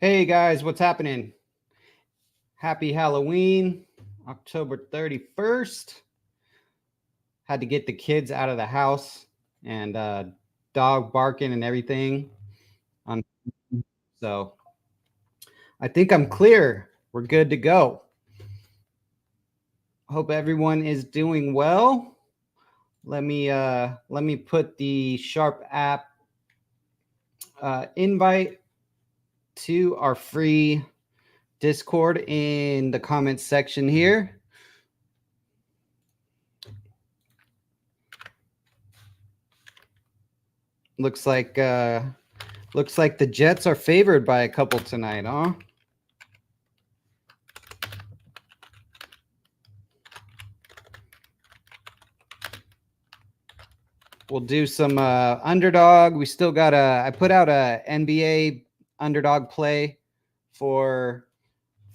Hey guys, what's happening? Happy Halloween, October 31st. Had to get the kids out of the house and dog barking and everything. On so I think I'm clear. We're good to go. Hope everyone is doing well. Let me put the Sharp app invite to our free Discord in the comments section here. Looks like the Jets are favored by a couple tonight, huh? We'll do some underdog. We still got I put out a NBA underdog play for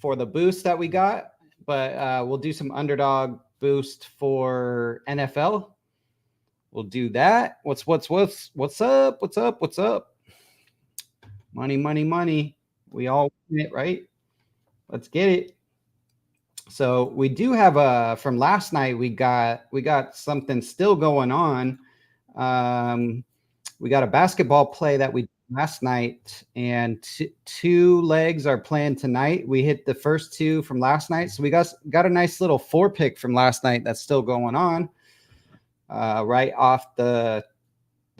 the boost that we got, but we'll do some underdog boost for NFL. We'll do that. What's up? What's up? Money. We all want it, right? Let's get it. So we do have from last night. We got something still going on. We got a basketball play that we did last night, and two legs are playing tonight. We hit the first two from last night, so we got a nice little 4-pick from last night that's still going on. Right off the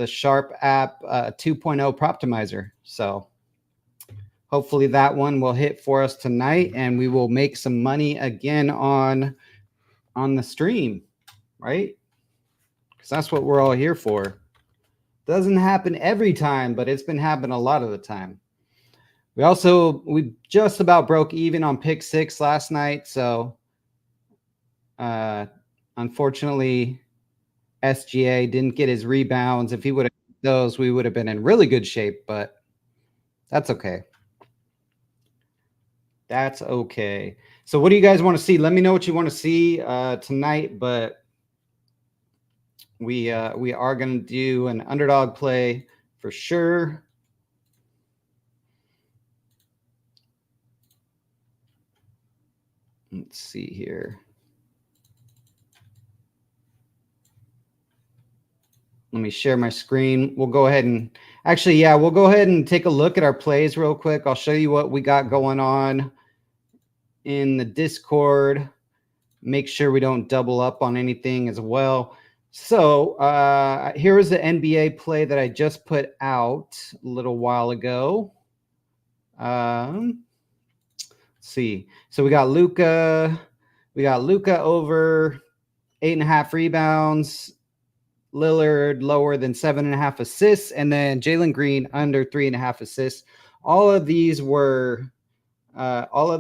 Sharp app 2.0 Proptimizer. So hopefully that one will hit for us tonight, and we will make some money again on the stream, right? Because that's what we're all here for. Doesn't happen every time, but it's been happening a lot of the time. We just about broke even on pick 6 last night, so unfortunately SGA didn't get his rebounds. If he would have those, we would have been in really good shape, but that's okay. That's okay. So what do you guys want to see? Let me know what you want to see tonight, but we are going to do an underdog play for sure. Let's see here. Let me share my screen. We'll go ahead and we'll go ahead and take a look at our plays real quick. I'll show you what we got going on in the Discord. Make sure we don't double up on anything as well. So here is the NBA play that I just put out a little while ago. Let's see. So we got Luka. We got Luka over 8.5 rebounds. Lillard lower than 7.5 assists, and then Jalen Green under 3.5 assists. All of these were nerfed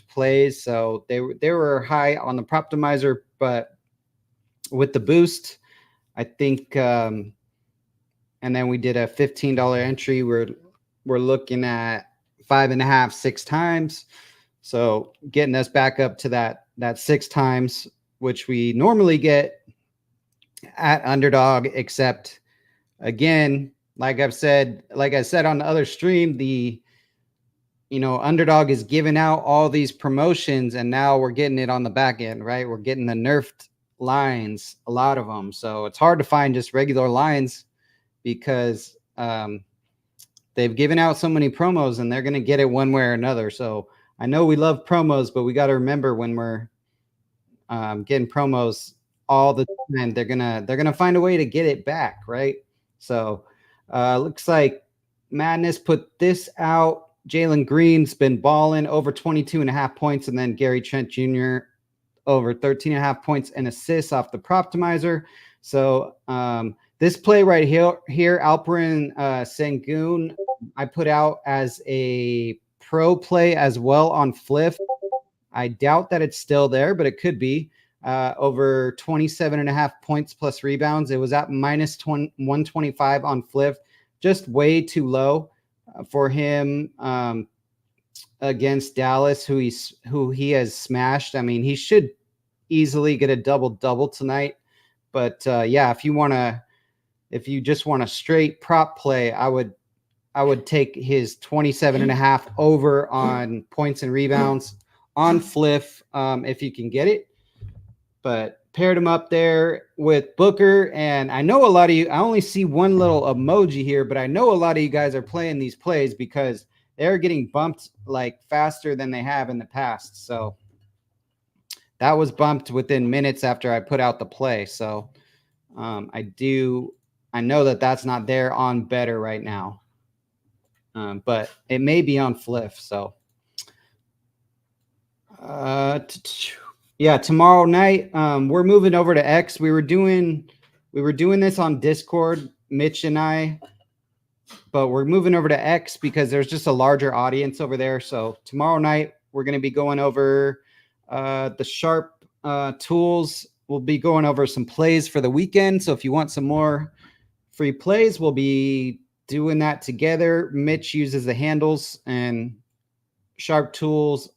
plays, so they were high on the Proptimizer, but with the boost, I think. And then we did a $15 entry. We're looking at 5.5, 6 times. So getting us back up to that 6 times, which we normally get at underdog, except again, like I said on the other stream, the underdog is giving out all these promotions, and now we're getting it on the back end, right? We're getting the nerfed lines, a lot of them. So it's hard to find just regular lines because they've given out so many promos, and they're going to get it one way or another. So I know we love promos, but we got to remember when we're getting promos all the time, they're gonna find a way to get it back, right? So looks like Madness put this out. Jalen Green's been balling over 22.5 points, and then Gary Trent Jr. over 13.5 points and assists off the Proptimizer. So this play right here, Alperen Sengun, I put out as a pro play as well on Fliff. I doubt that it's still there, but it could be. Over 27.5 points plus rebounds. It was at minus 125 on Fliff, just way too low for him against Dallas, who he has smashed. I mean, he should easily get a double tonight. But if you just want a straight prop play, I would I would take his 27.5 over on points and rebounds on Fliff if you can get it. But paired him up there with Booker. And I know a lot of you, I only see one little emoji here, but I know a lot of you guys are playing these plays because they're getting bumped like faster than they have in the past. So that was bumped within minutes after I put out the play. So I know that that's not there on Better right now. But it may be on Fliff. So yeah, tomorrow night we're moving over to X. We were doing this on Discord, Mitch and I, but we're moving over to X because there's just a larger audience over there. So tomorrow night we're going to be going over the Sharp tools. We'll be going over some plays for the weekend. So if you want some more free plays, we'll be doing that together. Mitch uses the handles and Sharp tools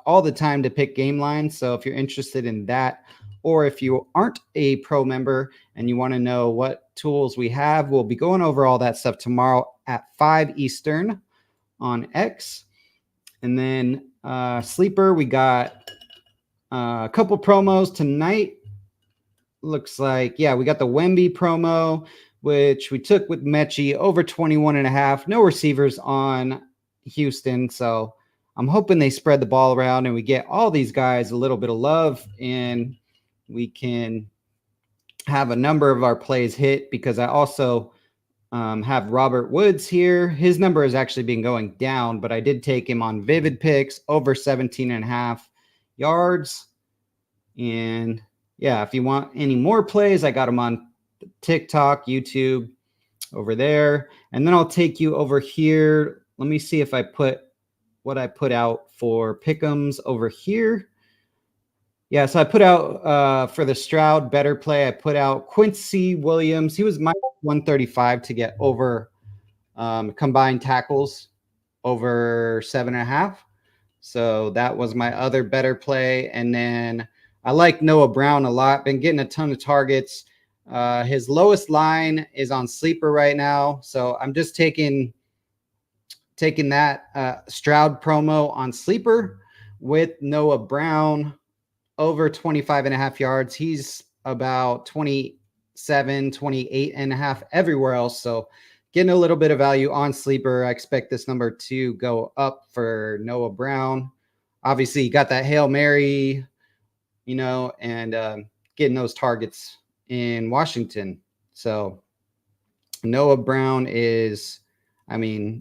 all the time to pick game lines. So if you're interested in that, or if you aren't a pro member and you want to know what tools we have, we'll be going over all that stuff tomorrow at 5 Eastern on X. And then Sleeper, we got a couple promos tonight. Looks like, yeah, we got the Wemby promo, which we took with Mechie over 21.5. No receivers on Houston. So I'm hoping they spread the ball around and we get all these guys a little bit of love and we can have a number of our plays hit, because I also have Robert Woods here. His number has actually been going down, but I did take him on Vivid Picks over 17.5 yards. And yeah, if you want any more plays, I got him on TikTok, YouTube over there. And then I'll take you over here. Let me see if I put what I put out for pick'ems over here. Yeah, so I put out for the Stroud better play, I put out Quincy Williams. He was minus 135 to get over combined tackles over 7.5. So that was my other better play. And then I like Noah Brown a lot. Been getting a ton of targets. His lowest line is on Sleeper right now. So I'm just taking that Stroud promo on Sleeper with Noah Brown over 25.5 yards. He's about 27, 28.5 everywhere else. So getting a little bit of value on Sleeper. I expect this number to go up for Noah Brown. Obviously, you got that Hail Mary, and getting those targets in Washington. So Noah Brown is,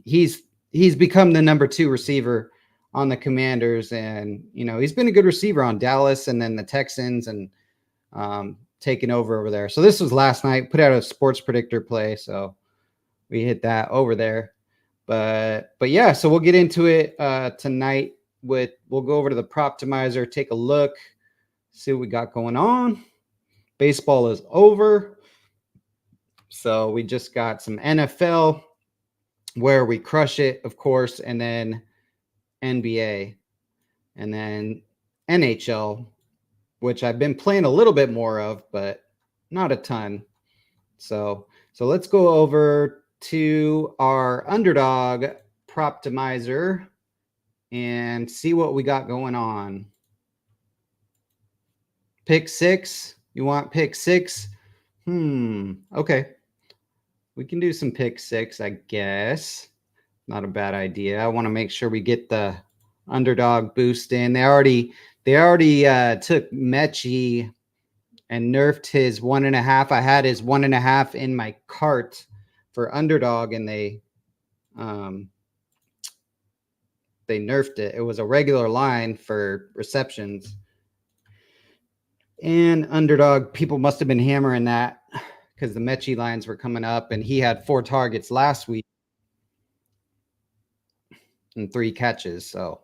he's become the number 2 receiver on the Commanders, and he's been a good receiver on Dallas and then the Texans, and taking over there. So this was last night. Put out a sports predictor play, so we hit that over there. But yeah, so we'll get into it tonight. We'll go over to the Proptimizer, take a look, see what we got going on. Baseball is over, so we just got some NFL where we crush it, of course, and then NBA, and then NHL, which I've been playing a little bit more of, but not a ton. So let's go over to our Underdog Proptimizer and see what we got going on. Pick 6. You want pick 6? Okay. We can do some pick 6, I guess. Not a bad idea. I want to make sure we get the underdog boost in. They already took Mechie and nerfed his 1.5. I had his 1.5 in my cart for underdog, and they nerfed it. It was a regular line for receptions. And underdog, people must have been hammering that because the Mechie lines were coming up, and he had 4 targets last week and 3 catches. So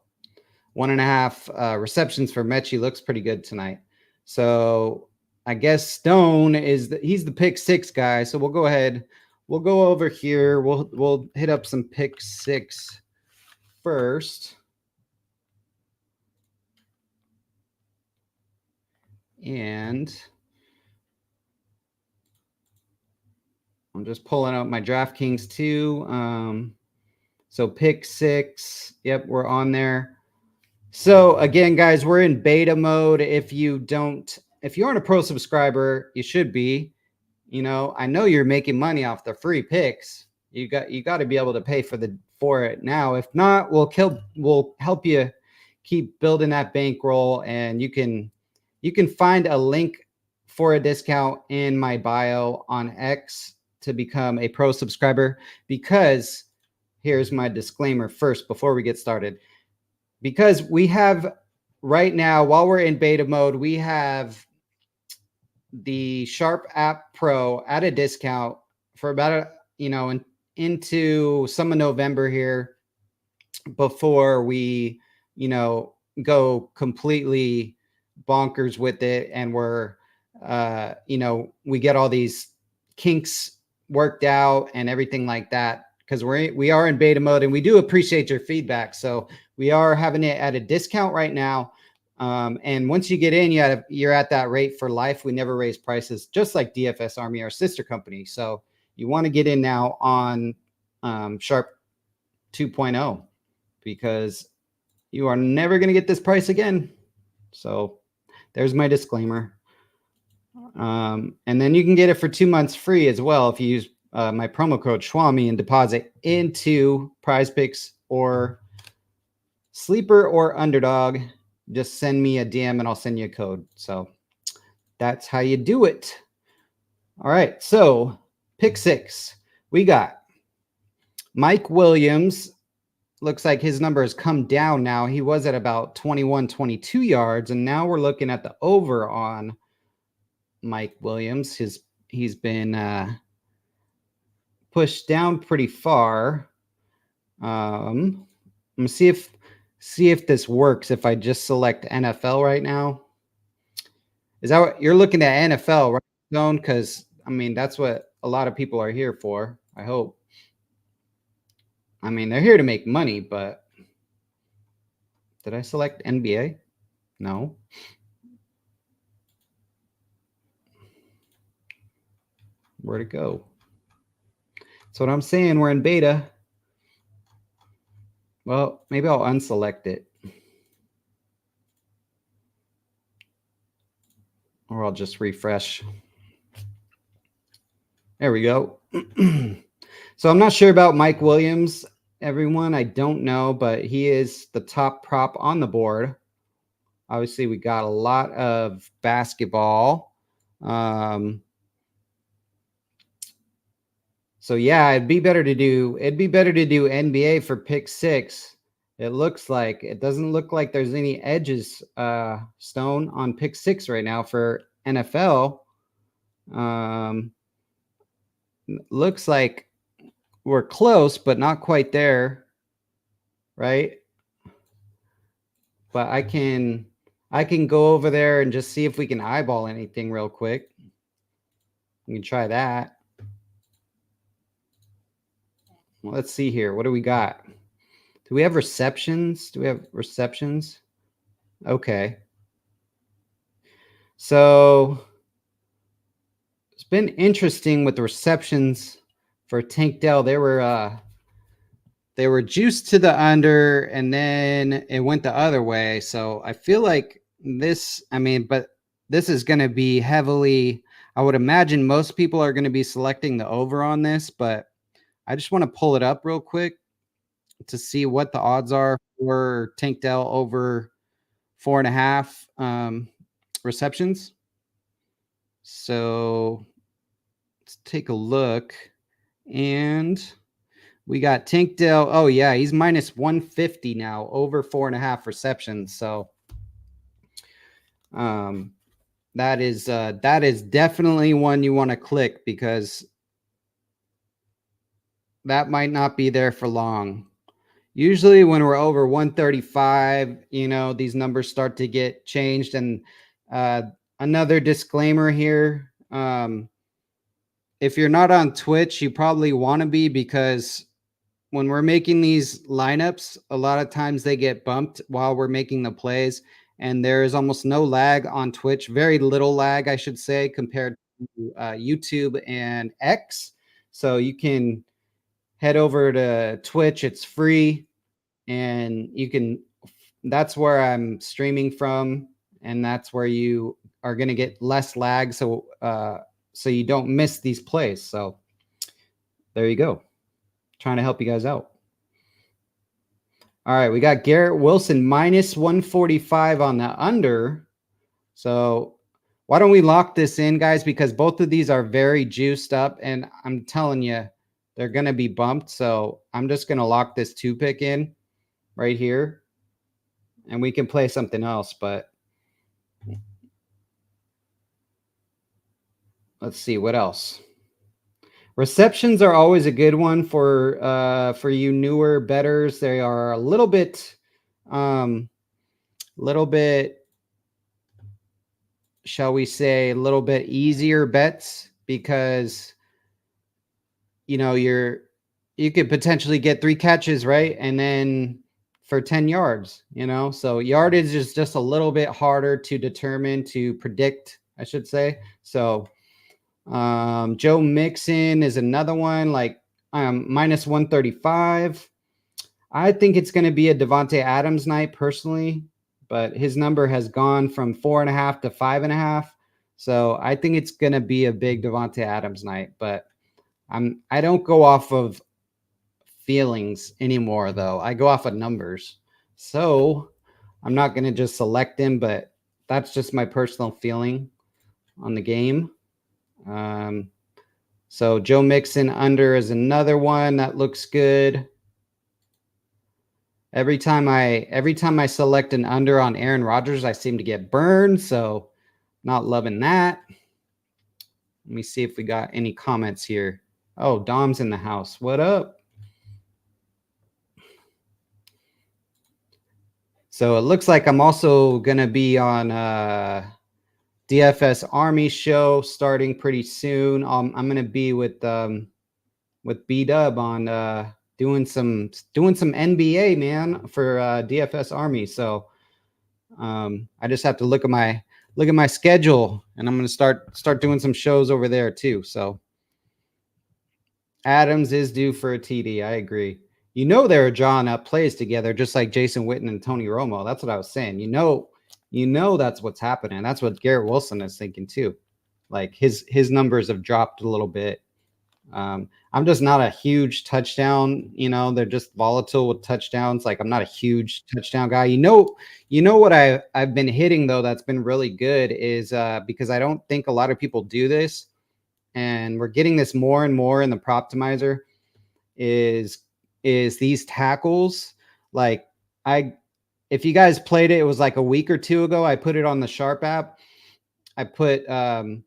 1.5 receptions for Mechie looks pretty good tonight. So I guess Stone he's the pick 6 guy. So we'll go ahead. We'll go over here. We'll hit up some pick 6 first. And I'm just pulling out my DraftKings too. So pick six. Yep, we're on there. So again, guys, we're in beta mode. If you aren't a pro subscriber, you should be. I know you're making money off the free picks. You got to be able to pay for it now. If not, we'll help you keep building that bankroll, and you can find a link for a discount in my bio on X to become a pro subscriber. Because here's my disclaimer first before we get started. Because we have right now, while we're in beta mode, we have the Sharp App Pro at a discount for about into some of November here, before we go completely bonkers with it, and we get all these kinks worked out and everything like that, because we are in beta mode, and we do appreciate your feedback. So we are having it at a discount right now. And once you get in, you're at that rate for life. We never raise prices, just like DFS Army, our sister company. So you want to get in now on Sharp 2.0, because you are never going to get this price again. So there's my disclaimer. And then you can get it for 2 months free as well if you use my promo code Schwami and deposit into Prize Picks or Sleeper or Underdog. Just send me a DM and I'll send you a code. So that's how you do it. All right. So pick six. We got Mike Williams. Looks like his number has come down now. He was at about 21, 22 yards. And now we're looking at the over on Mike Williams. He's been pushed down pretty far. I'm going to see if this works if I just select NFL right now. Is that what you're looking at, NFL, right, Stone? Because, that's what a lot of people are here for, I hope. They're here to make money, but did I select NBA? No. Where'd it go? That's what I'm saying. We're in beta. Well, maybe I'll unselect it. Or I'll just refresh. There we go. So I'm not sure about Mike Williams, everyone. I don't know, but he is the top prop on the board. Obviously, we got a lot of basketball. So yeah, it'd be better to do NBA for pick six. It doesn't look like there's any edges, Stone, on pick six right now for NFL. Looks like we're close, but not quite there, right? But I can go over there and just see if we can eyeball anything real quick. We can try that. Well, let's see here. What do we got? Do we have receptions? Okay. So it's been interesting with the receptions for Tank Dell. They were juiced to the under, and then it went the other way. So I feel like but this is going to be heavily, I would imagine most people are going to be selecting the over on this, but I just want to pull it up real quick to see what the odds are for Tank Dell over 4.5 receptions. So let's take a look. And we got Tank Dell. Oh, yeah, he's minus 150 now, over 4.5 receptions. So that is definitely one you want to click, because that might not be there for long. Usually when we're over 135, these numbers start to get changed. And another disclaimer here, if you're not on Twitch, you probably want to be, because when we're making these lineups, a lot of times they get bumped while we're making the plays, and there is almost no lag on Twitch, very little lag, I should say, compared to YouTube and X. So you can head over to Twitch. It's free, and you can. That's where I'm streaming from, and that's where you are going to get less lag, so so you don't miss these plays. So there you go. Trying to help you guys out. All right, we got Garrett Wilson minus 145 on the under. So why don't we lock this in, guys? Because both of these are very juiced up, and I'm telling you, they're going to be bumped. So I'm just going to lock this 2-pick in right here, and we can play something else. But let's see what else. Receptions are always a good one for you newer bettors. They are a little bit, shall we say, a little bit easier bets because you know you could potentially get 3 catches, right? And then for 10 yards, you know, so yardage is just a little bit harder to determine, to predict, I should say. So Joe Mixon is another one, like minus 135. I think it's going to be a Devontae Adams night personally, but his number has gone from 4.5 to 5.5. So I think it's going to be a big Devontae Adams night, but I don't go off of feelings anymore, though. I go off of numbers. So I'm not going to just select him, but that's just my personal feeling on the game. So Joe Mixon under is another one that looks good. Every time I select an under on Aaron Rodgers, I seem to get burned. So not loving that. Let me see if we got any comments here. Oh, Dom's in the house. What up? So it looks like I'm also going to be on DFS Army show starting pretty soon. I'm going to be with B-Dub on doing some NBA, man, for DFS Army. So I just have to look at my schedule, and I'm going to start doing some shows over there too. So Adams is due for a TD. I agree. You know they're drawing up plays together, just like Jason Witten and Tony Romo. That's what I was saying. You know that's what's happening. That's what Garrett Wilson is thinking too. Like his numbers have dropped a little bit. I'm just not a huge touchdown. You know, they're just volatile with touchdowns. Like I'm not a huge touchdown guy. You know what I've been hitting though that's been really good is because I don't think a lot of people do this, and we're getting this more and more in the Proptimizer. Is these tackles. Like if you guys played it, it was like a week or two ago. I put it on the Sharp app. I put some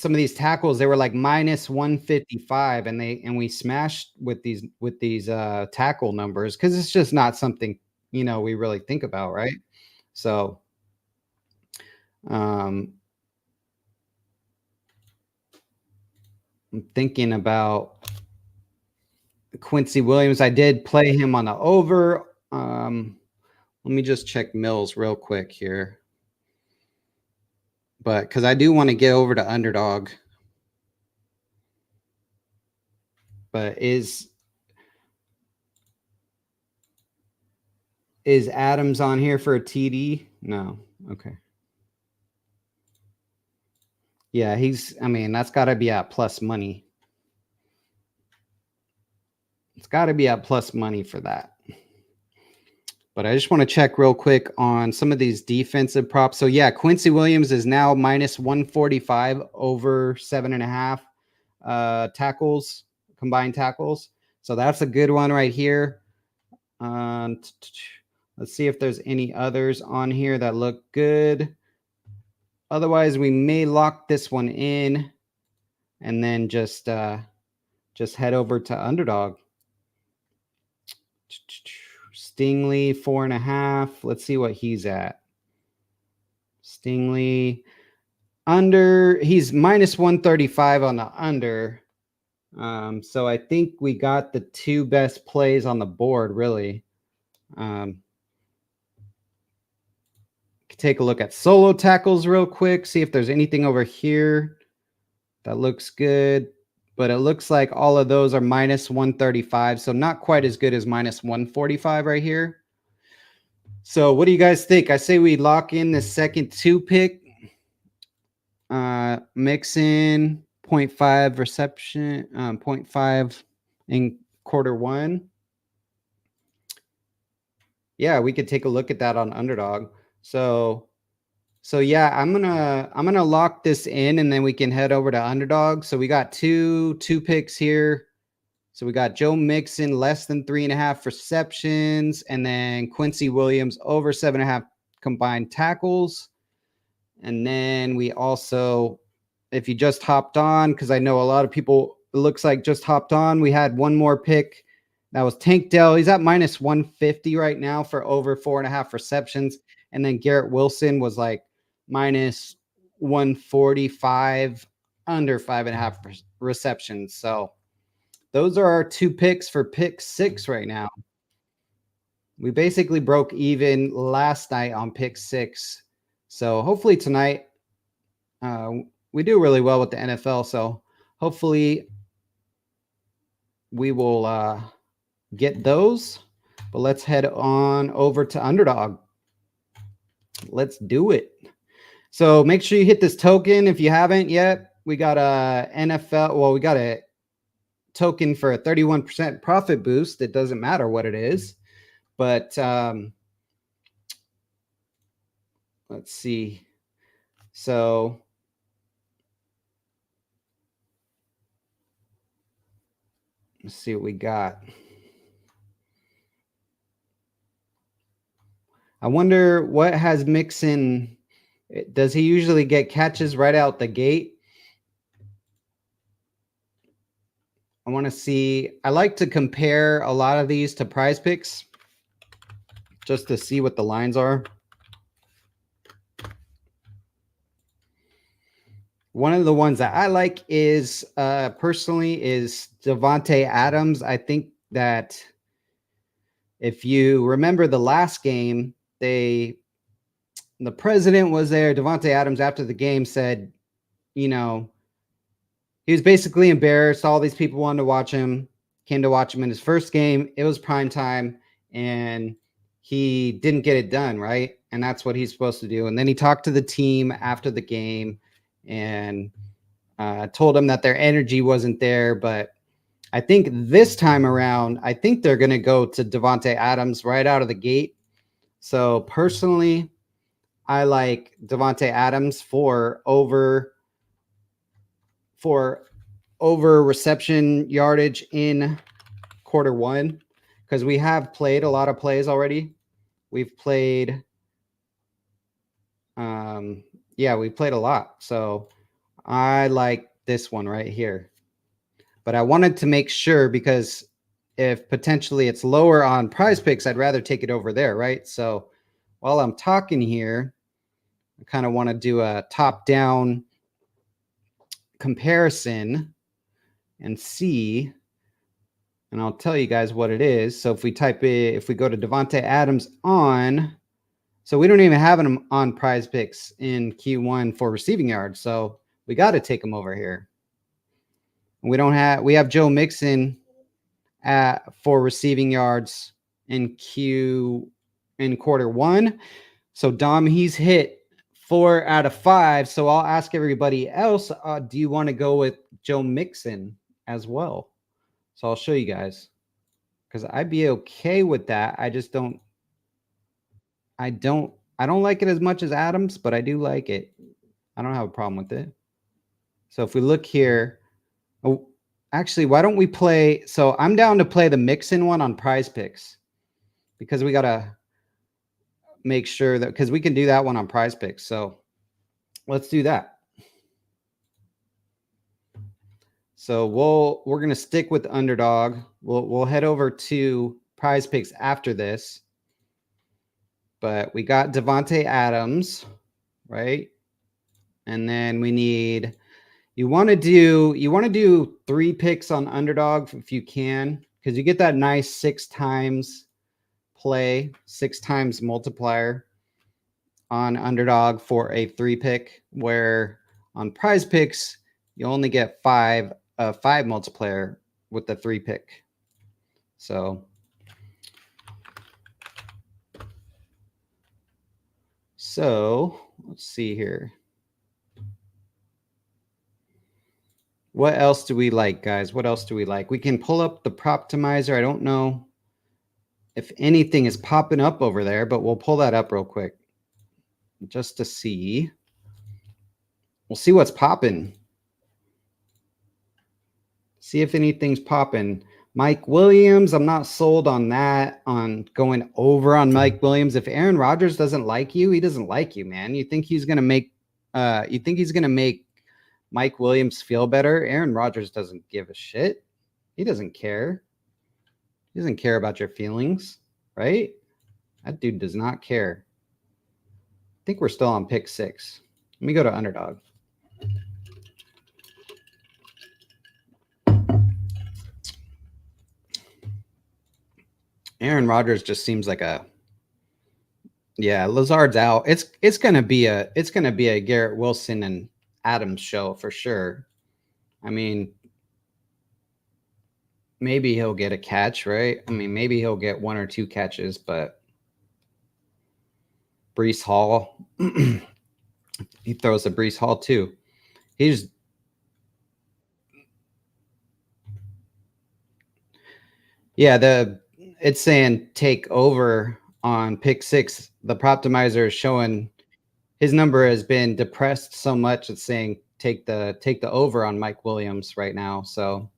of these tackles. They were like minus 155, and we smashed with these tackle numbers because it's just not something we really think about, right? So I'm thinking about Quincy Williams. I did play him on the over. Let me just check Mills real quick here. But because I do want to get over to underdog. But is Adams on here for a TD? No. Okay. Yeah, that's got to be at plus money. It's got to be at plus money for that. But I just want to check real quick on some of these defensive props. So yeah, Quincy Williams is now minus 145 over 7.5 tackles, combined tackles. So that's a good one right here. Let's see if there's any others on here that look good. Otherwise, we may lock this one in and then just head over to underdog. Stingley 4.5. Let's see what he's at. Stingley under. He's minus 135 on the under. So I think we got the two best plays on the board, really. Take a look at solo tackles real quick. See if there's anything over here that looks good. but it looks like all of those are minus 135. So not quite as good as minus 145 right here. So what do you guys think? I say we lock in the second 2-pick, mix in 0.5 reception, 0.5 in quarter one. Yeah, we could take a look at that on underdog. So yeah, I'm gonna lock this in, and then we can head over to underdog. So we got two picks here. So we got Joe Mixon less than 3.5 receptions, and then Quincy Williams over 7.5 combined tackles. And then we also, if you just hopped on, because I know a lot of people, it looks like just hopped on, we had one more pick. That was Tank Dell. He's at minus 150 right now for over 4.5 receptions. And then Garrett Wilson was like minus 145, under 5.5 receptions. So those are our two picks for pick 6 right now. We basically broke even last night on pick 6. So hopefully tonight, we do really well with the NFL. So hopefully we will get those. But let's head on over to underdog. Let's do it. So make sure you hit this token if you haven't yet. We got a NFL. Well, we got a token for a 31% profit boost. It doesn't matter what it is. But let's see. So let's see what we got. I wonder what has Mixon. Does he usually get catches right out the gate? I want to see. I like to compare a lot of these to Prize Picks just to see what the lines are. One of the ones that I like is personally is Davante Adams. I think that if you remember the last game, the president was there. Davante Adams after the game said, you know, he was basically embarrassed. All these people wanted to watch him, came to watch him in his first game. It was prime time, and he didn't get it done, right? And that's what he's supposed to do. And then he talked to the team after the game and told them that their energy wasn't there. But I think this time around, I think they're going to go to Davante Adams right out of the gate. So personally, I like Davante Adams for over reception yardage in quarter one, because we have played a lot of plays already. We've played, we played a lot. So I like this one right here. But I wanted to make sure, because if potentially it's lower on Prize Picks, I'd rather take it over there, right? So while I'm talking here, I kind of want to do a top-down comparison and see, and I'll tell you guys what it is. So if we type it, if we go to Davante Adams on, so we don't even have him on Prize Picks in Q1 for receiving yards. So we got to take him over here. We have Joe Mixon for receiving yards in quarter one. So Dom, he's hit 4 out of 5. So I'll ask everybody else, do you want to go with Joe Mixon as well? So I'll show you guys, because I'd be okay with that. I just don't like it as much as Adams, but I do like it. I don't have a problem with it. So if we look here, actually, why don't we play? So I'm down to play the Mixon one on Prize Picks, because we got to make sure that, because we can do that one on Prize Picks. So let's do that. So we're going to stick with underdog. We'll head over to Prize Picks after this. But we got Davante Adams, right? And then we need, you want to do 3 picks on underdog if you can, because you get that nice 6 times play, 6 times multiplier on underdog for a 3 pick, where on Prize Picks you only get 5 a 5 multiplier with the 3 pick. So let's see here. What else do we like, guys? What else do we like? We can pull up the Proptimizer. I don't know if anything is popping up over there, but we'll pull that up real quick just to see. We'll see what's popping. See if anything's popping. Mike Williams, I'm not sold on that, on going over on Mike Williams. If Aaron Rodgers doesn't like you, he doesn't like you, man. You think he's gonna make Mike Williams feel better? Aaron Rodgers doesn't give a shit. He doesn't care. He doesn't care about your feelings, right? That dude does not care. I think we're still on pick 6. Let me go to underdog. Aaron Rodgers just seems like a, yeah, Lazard's out. It's gonna be a Garrett Wilson and Adams show for sure. I mean, maybe he'll get a catch, right? I mean, maybe he'll get 1 or 2 catches, but Breece Hall, he throws to Breece Hall too. It's saying take over on pick 6. The Proptimizer is showing his number has been depressed so much. It's saying take the over on Mike Williams right now. So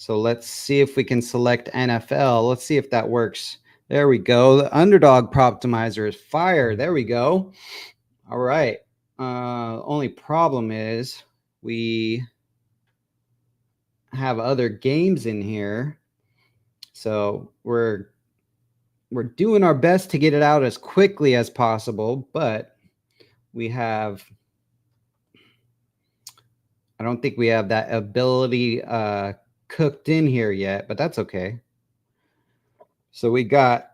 let's see if we can select NFL. Let's see if that works. There we go. The underdog Proptimizer is fire. There we go. All right. Only problem is we have other games in here. So we're doing our best to get it out as quickly as possible, but I don't think we have that ability cooked in here yet, but that's okay. So we got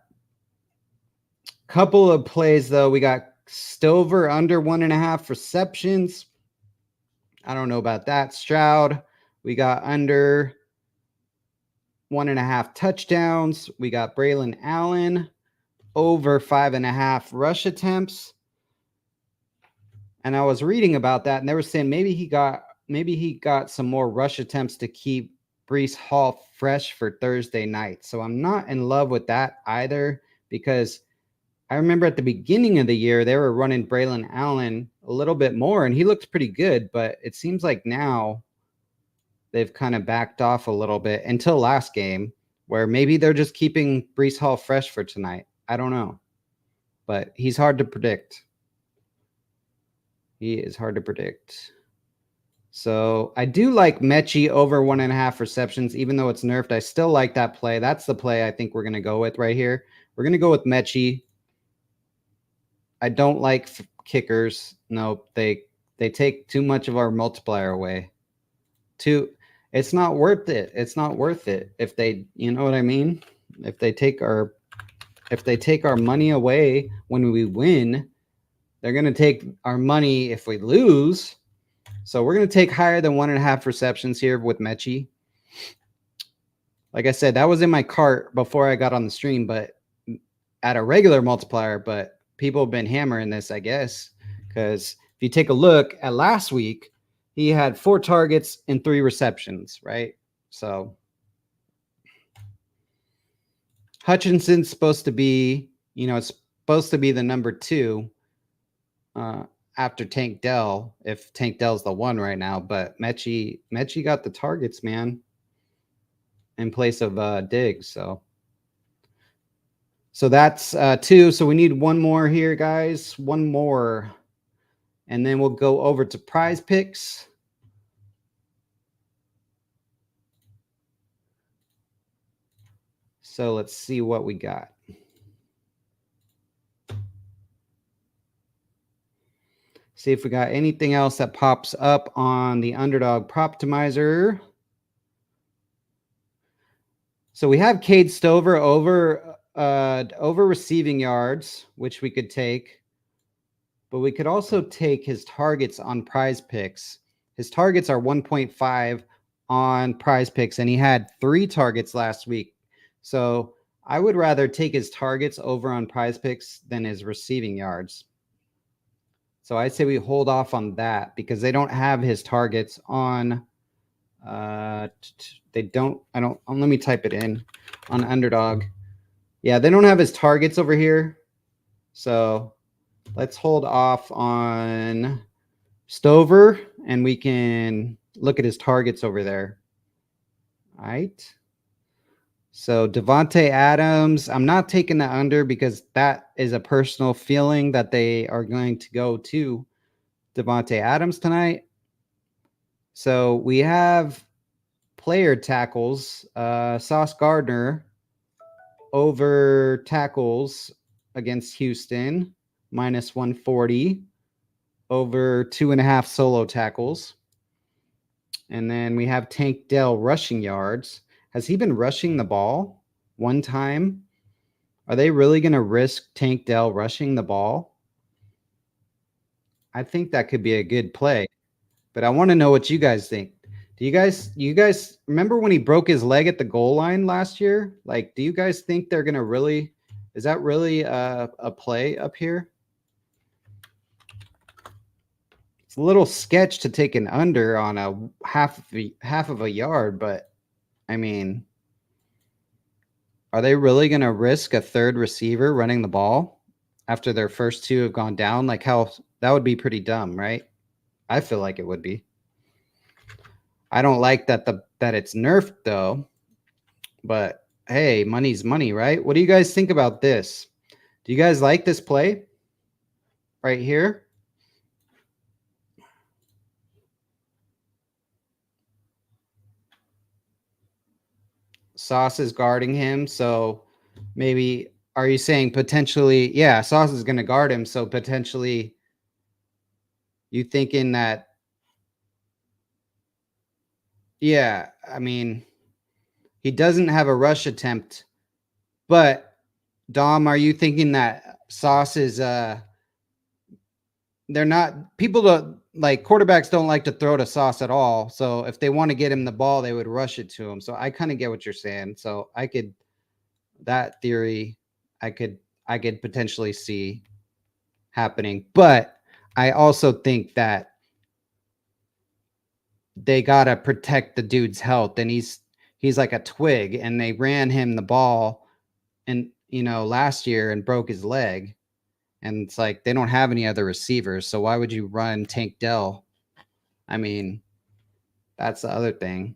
a couple of plays though. We got Stover under 1.5 receptions. I don't know about that. Stroud, we got under 1.5 touchdowns. We got Braylon Allen over 5.5 rush attempts. And I was reading about that, and they were saying maybe he got some more rush attempts to keep Breece Hall fresh for Thursday night. So I'm not in love with that either, because I remember at the beginning of the year they were running Braylon Allen a little bit more, and he looked pretty good. But it seems like now they've kind of backed off a little bit until last game, where maybe they're just keeping Breece Hall fresh for tonight. I don't know, but he's hard to predict. He is hard to predict. So I do like Mechie over 1.5 receptions, even though it's nerfed. I still like that play. That's the play I think we're going to go with right here. We're going to go with Mechie. I don't like kickers. No, they take too much of our multiplier away. It's not worth it. It's not worth it if they, you know what I mean? If they take our money away when we win, they're going to take our money if we lose. So we're going to take higher than 1.5 receptions here with Mechie. Like I said, that was in my cart before I got on the stream, but at a regular multiplier. But people have been hammering this, I guess, because if you take a look at last week, he had 4 targets and 3 receptions, right? So Hutchinson's supposed to be, it's supposed to be the number 2 after Tank Dell, if Tank Dell's the 1 right now. But Mechie got the targets, man, in place of Diggs. So that's 2. So we need 1 more here, guys. 1 more. And then we'll go over to Prize Picks. So let's see what we got. See if we got anything else that pops up on the underdog Proptimizer. So we have Cade Stover over receiving yards, which we could take. But we could also take his targets on Prize Picks. His targets are 1.5 on Prize Picks, and he had 3 targets last week. So I would rather take his targets over on Prize Picks than his receiving yards. So I'd say we hold off on that because they don't have his targets on. They don't. I don't. Let me type it in on Underdog. Yeah, they don't have his targets over here. So let's hold off on Stover, and we can look at his targets over there. All right. So Devontae Adams, I'm not taking the under because that is a personal feeling that they are going to go to Devontae Adams tonight. So we have player tackles, Sauce Gardner over tackles against Houston, minus 140, over 2.5 solo tackles. And then we have Tank Dell rushing yards. Has he been rushing the ball one time? Are they really going to risk Tank Dell rushing the ball? I think that could be a good play, but I want to know what you guys think. Do you guys remember when he broke his leg at the goal line last year? Like, do you guys think they're going to really, is that really a play up here? It's a little sketch to take an under on a half of a yard, but I mean, are they really going to risk a third receiver running the ball after their first 2 have gone down? Like, how that would be pretty dumb, right? I feel like it would be. I don't like that it's nerfed though, but hey, money's money, right? What do you guys think about this? Do you guys like this play right here? Sauce is guarding him, so maybe are you saying potentially, yeah, Sauce is going to guard him, so potentially you thinking that, yeah, I mean, he doesn't have a rush attempt, but Dom, are you thinking that Sauce is they're not, people don't like, quarterbacks don't like to throw to Sauce at all. So if they want to get him the ball, they would rush it to him. So I kind of get what you're saying. So I could, that theory, I could potentially see happening. But I also think that they gotta protect the dude's health, and he's like a twig, and they ran him the ball and last year and broke his leg. And it's like they don't have any other receivers. So why would you run Tank Dell? I mean, that's the other thing.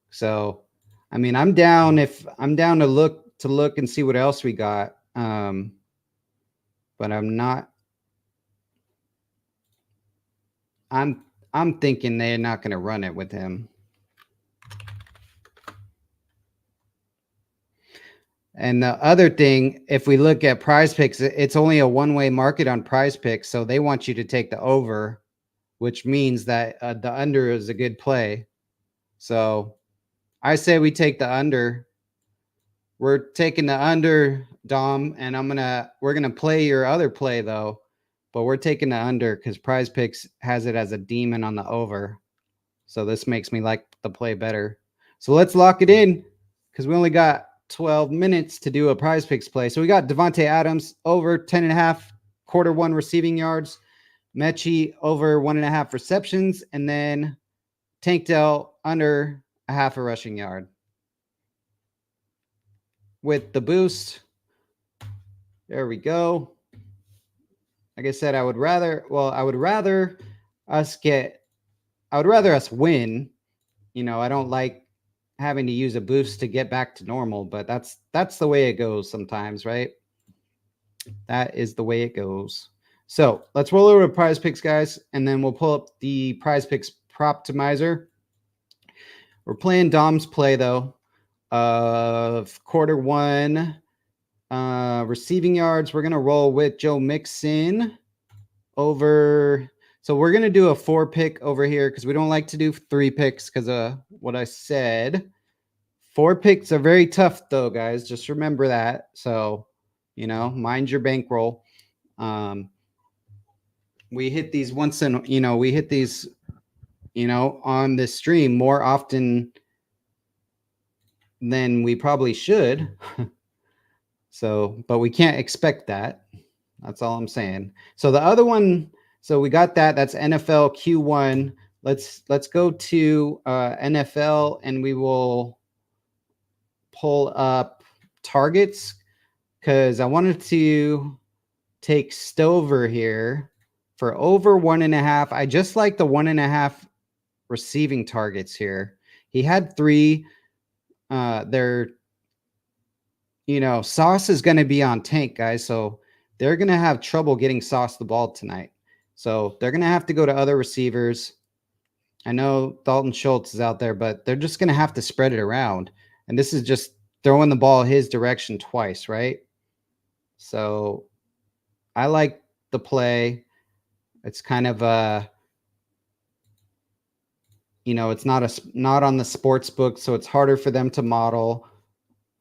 So, I mean, I'm down to look and see what else we got. But I'm thinking they're not going to run it with him. And the other thing, if we look at Prize Picks, it's only a one-way market on Prize Picks, so they want you to take the over, which means that the under is a good play. So I say we take the under. We're taking the under, Dom, and we're gonna play your other play though, but we're taking the under because Prize Picks has it as a demon on the over. So this makes me like the play better. So let's lock it in because we only got 12 minutes to do a Prize Picks play. So we got Devontae Adams over 10.5 quarter 1 receiving yards, Mechie over 1.5 receptions, and then Tank Dell under a half a rushing yard. With the boost, there we go. Like I said, I would rather us win. I don't like having to use a boost to get back to normal, but that's the way it goes sometimes, right? That is the way it goes. So let's roll over to Prize Picks, guys, and then we'll pull up the Prize Picks Proptimizer. We're playing Dom's play though of quarter 1 receiving yards. We're gonna roll with Joe Mixon over. So we're gonna do a 4 pick over here because we don't like to do 3 picks because of what I said. 4 picks are very tough though, guys. Just remember that. So mind your bankroll. We hit these once in we hit these on this stream more often than we probably should. So, but we can't expect that. That's all I'm saying. So the other one, so we got that. That's NFL Q1. Let's go to NFL, and we will pull up targets because I wanted to take Stover here for over 1.5. I just like the 1.5 receiving targets here. He had 3. They're Sauce is going to be on tank, guys. So they're going to have trouble getting Sauce the ball tonight. So they're going to have to go to other receivers. I know Dalton Schultz is out there, but they're just going to have to spread it around. And this is just throwing the ball his direction twice, right? So I like the play. It's kind of it's not on the sports book, so it's harder for them to model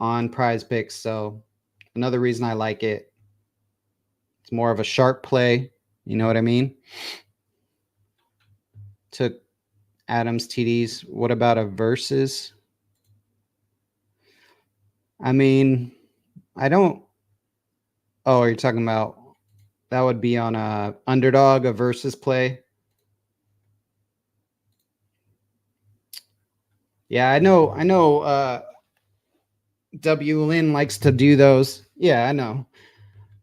on Prize Picks. So another reason I like it. It's more of a sharp play. You know what I mean? Took Adams TDs. What about a versus? I mean, I don't. Oh, are you talking about that would be on a underdog, a versus play? Yeah, I know. W. Lynn likes to do those. Yeah, I know.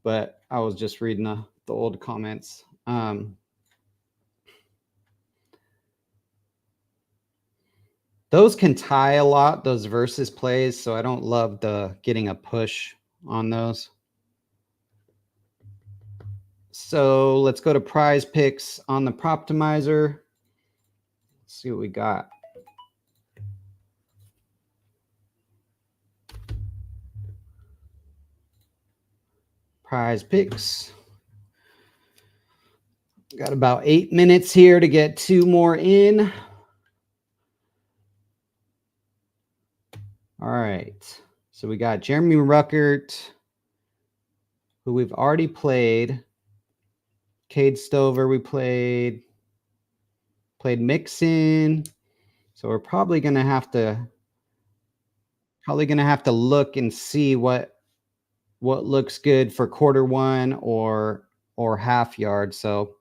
But I was just reading the old comments. Those can tie a lot, those versus plays, so I don't love the getting a push on those. So let's go to Prize Picks on the Proptimizer. Let's see what we got. Prize Picks. Got about 8 minutes here to get 2 more in. All right. So we got Jeremy Ruckert, who we've already played. Cade Stover, we played Mixon. So we're probably gonna have to look and see what looks good for quarter one or half yard. So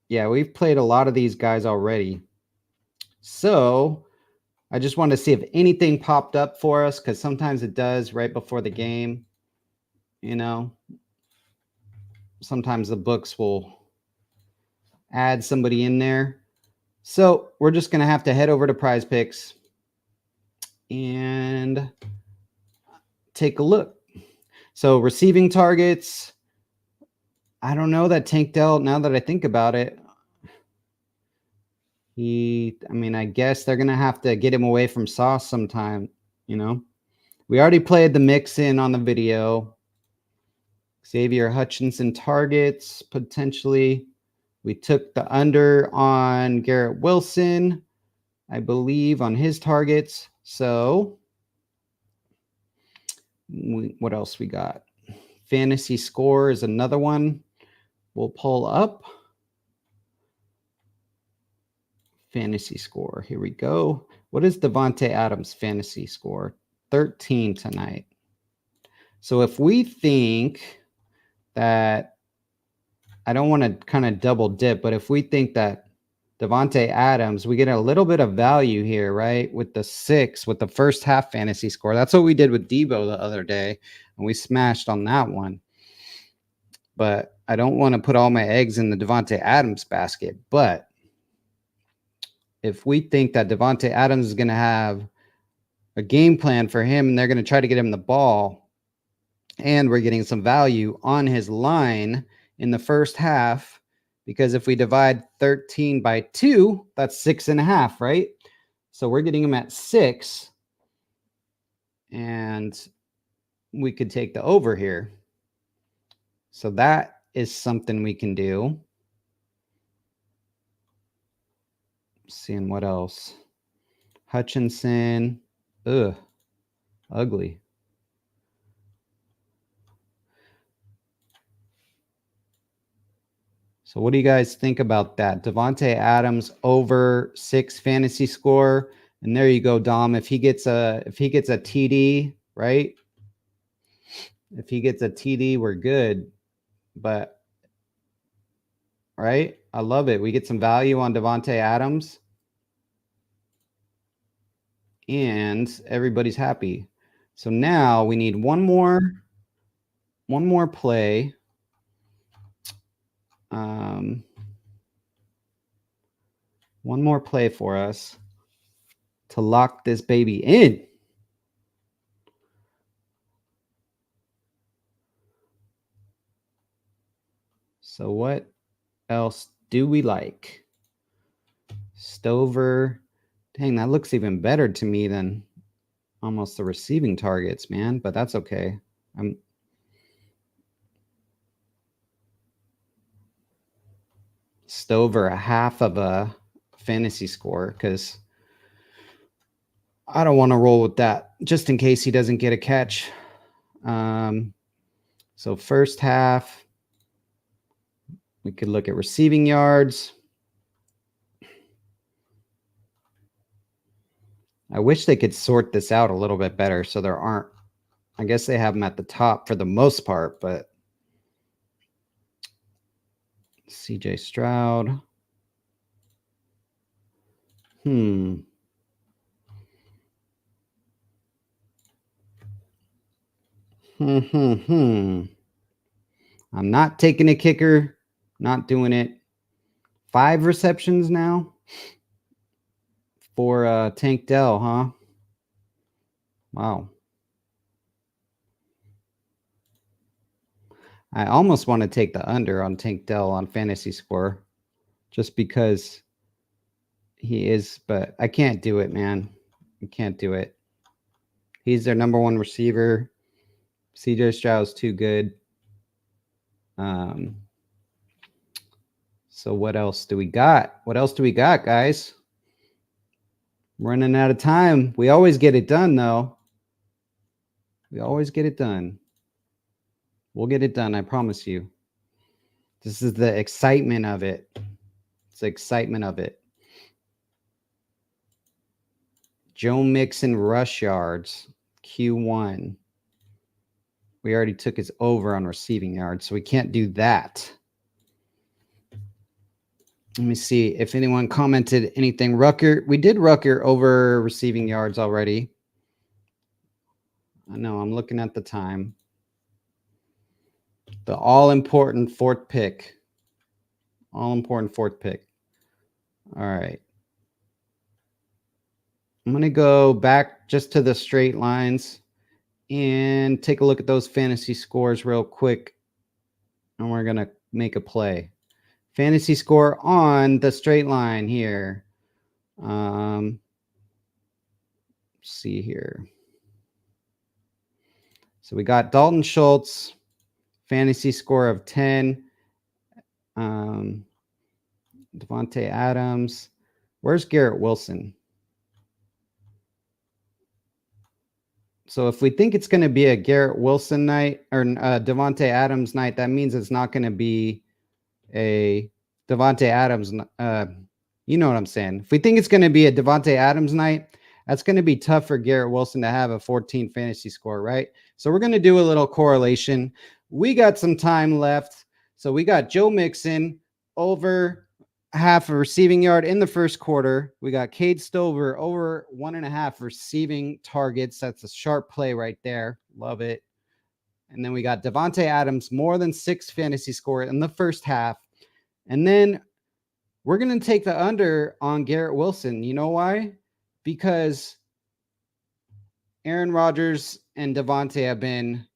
yeah, we've played a lot of these guys already. So I just wanted to see if anything popped up for us, because sometimes it does right before the game. Sometimes the books will add somebody in there. So we're just going to have to head over to Prize Picks and take a look. So receiving targets, I don't know that Tank Dell, now that I think about it. I guess they're going to have to get him away from Sauce sometime, We already played the mix-in on the video. Xavier Hutchinson targets, potentially. We took the under on Garrett Wilson, I believe, on his targets. So what else we got? Fantasy score is another one. We'll pull up. Fantasy score. Here we go. What is Devontae Adams' fantasy score? 13 tonight. So if we think that, I don't want to kind of double dip, but if we think that Devontae Adams, we get a little bit of value here, right? With the 6, with the first half fantasy score. That's what we did with Debo the other day, and we smashed on that one. But I don't want to put all my eggs in the Devontae Adams basket. But if we think that Devontae Adams is going to have a game plan for him and they're going to try to get him the ball, and we're getting some value on his line in the first half, because if we divide 13 by 2, that's 6.5, right? So we're getting him at 6, and we could take the over here. So that is something we can do. Seeing what else. Hutchinson. Ugh. Ugly. So what do you guys think about that? Devontae Adams over 6 fantasy score. And there you go, Dom. If he gets a TD, right? If he gets a TD, we're good. But right? I love it. We get some value on Devontae Adams. And everybody's happy. So now we need one more play. One more play for us to lock this baby in. So what else do we like? Stover. Dang, that looks even better to me than almost the receiving targets, man. But that's okay. Stover a half of a fantasy score because I don't want to roll with that just in case he doesn't get a catch. So first half, we could look at receiving yards. I wish they could sort this out a little bit better so there aren't. I guess they have them at the top for the most part, but CJ Stroud. I'm not taking a kicker. Not doing it. 5 receptions now for Tank Dell, huh? Wow. I almost want to take the under on Tank Dell on fantasy score just because he is, but I can't do it, man. I can't do it. He's their number 1 receiver. CJ Stroud's too good. So what else do we got? What else do we got, guys? I'm running out of time. We always get it done, though. We always get it done. We'll get it done, I promise you. This is the excitement of it. It's the excitement of it. Joe Mixon rush yards, Q1. We already took his over on receiving yards, so we can't do that. Let me see if anyone commented anything. Rucker, we did Rucker over receiving yards already. I know, I'm looking at the time. The all-important 4th pick. All-important 4th pick. All right. I'm going to go back just to the straight lines and take a look at those fantasy scores real quick. And we're going to make a play. Fantasy score on the straight line here. Let's see here. So we got Dalton Schultz, fantasy score of 10. Devontae Adams. Where's Garrett Wilson? So if we think it's going to be a Garrett Wilson night or Devontae Adams night, that means it's not going to be a Devontae Adams. You know what I'm saying? If we think it's going to be a Devontae Adams night, that's going to be tough for Garrett Wilson to have a 14 fantasy score, right? So we're going to do a little correlation. We got some time left. So we got Joe Mixon over half a receiving yard in the first quarter. We got Cade Stover over 1.5 receiving targets. That's a sharp play right there. Love it. And then we got Devontae Adams more than 6 fantasy score in the first half. And then we're going to take the under on Garrett Wilson. You know why? Because Aaron Rodgers and Devontae have been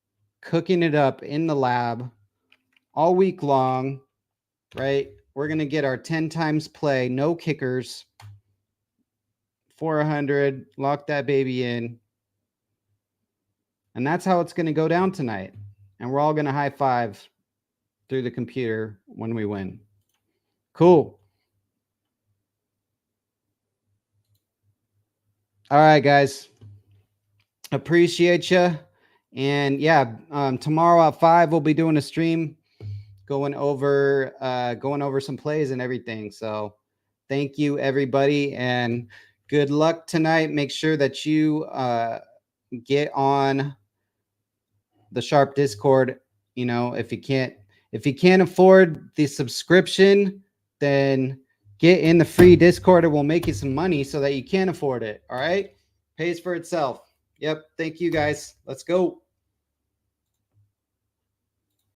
cooking it up in the lab all week long, right? We're going to get our 10 times play, no kickers, 400, lock that baby in. And that's how it's going to go down tonight. And we're all going to high five through the computer when we win. Cool. All right, guys. Appreciate you. And yeah, tomorrow at 5, we'll be doing a stream. going over some plays and everything. So thank you, everybody, and good luck tonight. Make sure that you get on the Sharp Discord. You know, if you can't afford the subscription, then get in the free Discord. It will make you some money so that you can afford it. All right, pays for itself. Yep. Thank you, guys. Let's go.